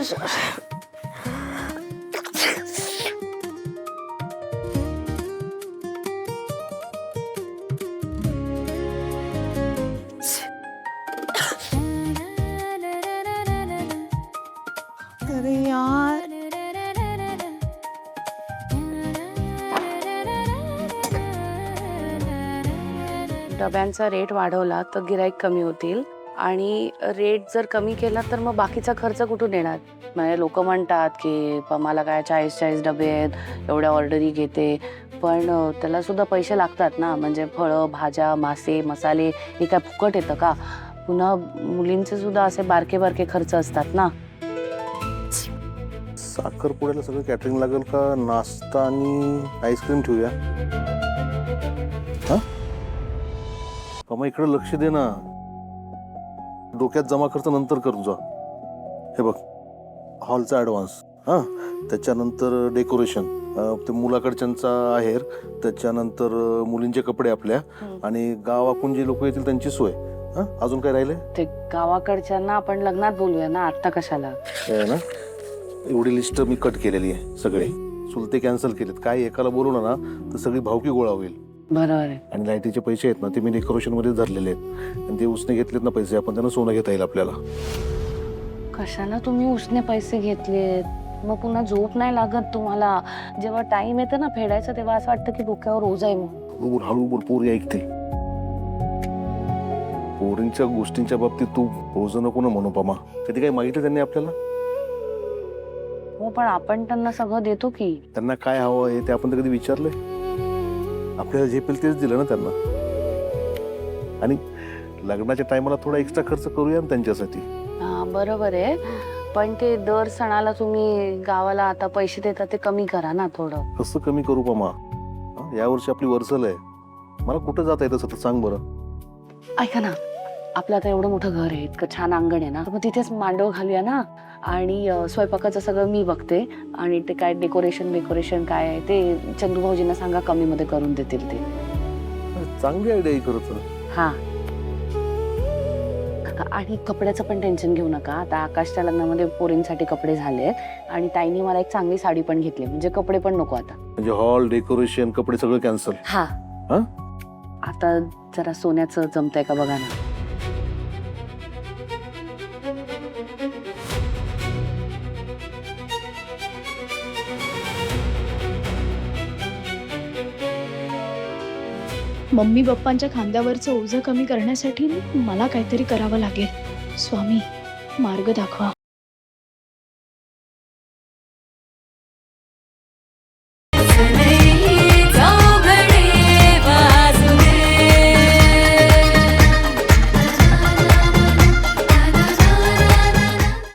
अरे यार, डब्यांचा रेट वाढवला तर गिराईक कमी होतील आणि रेट जर कमी केला तर मग बाकीचा खर्च कुठून येणार? म्हणजे लोक म्हणतात की मला काय 40-40 डबे आहेत, एवढ्या ऑर्डरी घेते, पण त्याला सुद्धा पैसे लागतात ना. म्हणजे फळं, भाज्या, मासे, मसाले हे काय फुकट येतं का? पुन्हा मुलींचे सुद्धा असे बारके बारके खर्च असतात ना. साखरपुड्याला सगळं कॅटरिंग लागेल का? नाश्ता आणि आईस्क्रीम ठेवूया. हा मग इकडे लक्ष दे ना. डोक्यात जमा खर्च नंतर कर तुझा. हे बघ, हॉलचा ऍडव्हान्स, हा त्याच्यानंतर डेकोरेशन, ते मुलाकडच्यांचा आहेर, त्याच्यानंतर मुलींचे कपडे आपल्या, आणि गावाकून जे लोक येतील त्यांची सोय. हा अजून काय राहिले? ते गावाकडच्यांना आपण लग्नात बोलूया ना, आता कशाला? ना एवढी लिस्ट मी कट केलेली आहे. सगळे सुलते कॅन्सल केलेत. काय एकाला बोलवलं ना तर सगळी भावकी गोळा होईल. बरोबर आहे. आणि लाईटीचे पैसे आहेत ना ते मी डेकोरेशन मध्ये धरलेले आहेत, आणि ते उसने घेतलेत ना पैसे, आपण त्यांना सोनं घेता येईल आपल्याला. कशाला तुम्ही उसने पैसे घेतलेत? मग पुन्हा झोप नाही लागत तुम्हाला? जेव्हा टाइम येतं ना फेडायचं तेव्हा असं वाटतं की डोक्यावर ओझ आहे. मग हळू बोल, पोरी ऐकते. पोरींच्या गोष्टींच्या बाबतीत तू ओझ नको ना म्हणू पमा. कधी काही मागितलं त्यांनी आपल्याला? हो, पण आपण त्यांना सगळं देतो की. त्यांना काय हवं आहे ते आपण तर कधी विचारलंय? आपल्याला झेपेल तेच दिलं ना त्यांना. आणि लग्नाच्या टायमाला थोडा एक्स्ट्रा खर्च करूया ना त्यांच्यासाठी. हा बरोबर आहे, पण ते दर सणाला तुम्ही गावाला आता पैसे देता ते कमी करा ना थोडं. कसं कमी करू पमा? यावर्षी आपली वर्सल आहे. मला कुठं जाता येतं सतत, सांग बरं. ऐका ना, आपलं आता एवढं मोठं घर आहे, इतकं छान अंगण आहे ना, मग तिथेच मांडव घालूया ना. आणि स्वयंपाकाचं सगळं मी बघते, आणि ते काय डेकोरेशन काय आहे ते चंदू भाऊजींना सांगा, कमी मध्ये करून देतील ते. चांगली आयडिया खरंच. हा, आणि कपड्याचं पण टेन्शन घेऊ नका. आता आकाशच्या लग्नामध्ये पोरींसाठी कपडे झाले, आणि ताईनी मला एक चांगली साडी पण घेतली, म्हणजे कपडे पण नको आता. म्हणजे हॉल, डेकोरेशन, कपडे सगळं कॅन्सल. हा, आता जरा सोन्याचं जमतंय का बघा ना. मम्मी पप्पांच्या खांद्यावरचं ओझं कमी करण्यासाठी मला काहीतरी करावं लागेल. स्वामी, मार्ग दाखवा. Tonight